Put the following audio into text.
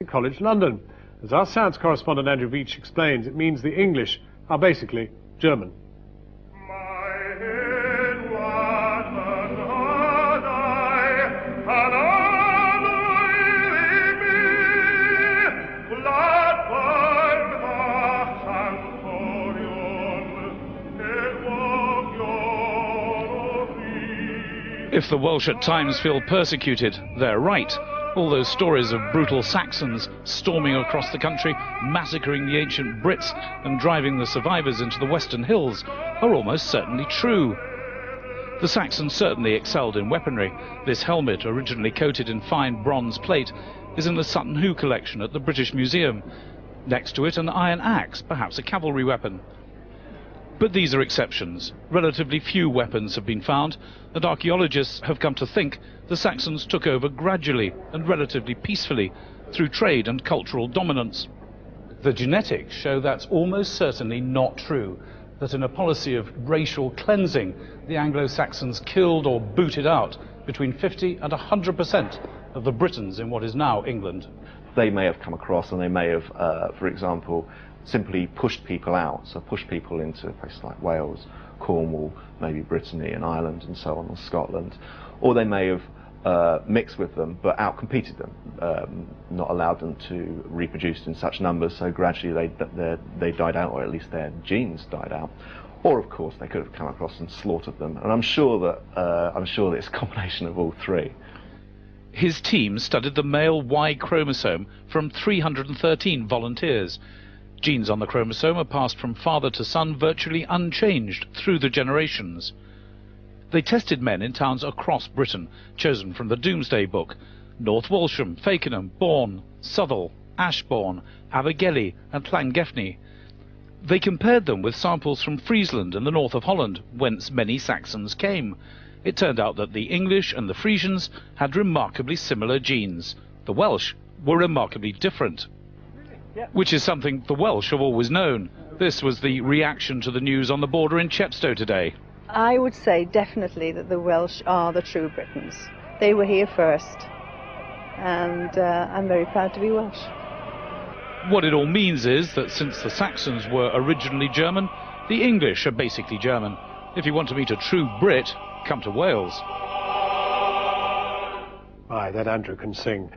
College, London. As our science correspondent Andrew Veach explains, it means the English are basically German. If the Welsh at times feel persecuted, they're right. All those stories of brutal Saxons storming across the country, massacring the ancient Brits and driving the survivors into the Western Hills are almost certainly true. The Saxons certainly excelled in weaponry. This helmet, originally coated in fine bronze plate, is in the Sutton Hoo collection at the British Museum. Next to it, an iron axe, perhaps a cavalry weapon. But these are exceptions. Relatively few weapons have been found, and archaeologists have come to think the Saxons took over gradually and relatively peacefully through trade and cultural dominance. The genetics show that's almost certainly not true, that in a policy of racial cleansing, the Anglo-Saxons killed or booted out between 50 and 100% of the Britons in what is now England. They may have come across and they may have, for example, simply pushed people out, so pushed people into places like Wales, Cornwall, maybe Brittany and Ireland and so on, or Scotland. Or they may have mixed with them but outcompeted them, not allowed them to reproduce in such numbers, so gradually they died out, or at least their genes died out. Or of course they could have come across and slaughtered them, and I'm sure that it's a combination of all three. His team studied the male Y chromosome from 313 volunteers. Genes on the chromosome are passed from father to son virtually unchanged through the generations. They tested men in towns across Britain, chosen from the Domesday Book: North Walsham, Fakenham, Bourne, Southall, Ashbourne, Abergele and Llangefni. They compared them with samples from Friesland and the north of Holland, whence many Saxons came. It turned out that the English and the Frisians had remarkably similar genes. The Welsh were remarkably different. Which is something the Welsh have always known. This was the reaction to the news on the border in Chepstow today. I would say definitely that the Welsh are the true Britons. They were here first, and I'm very proud to be Welsh. What it all means is that since the Saxons were originally German, the English are basically German. If you want to meet a true Brit, come to Wales. Aye, that Andrew can sing.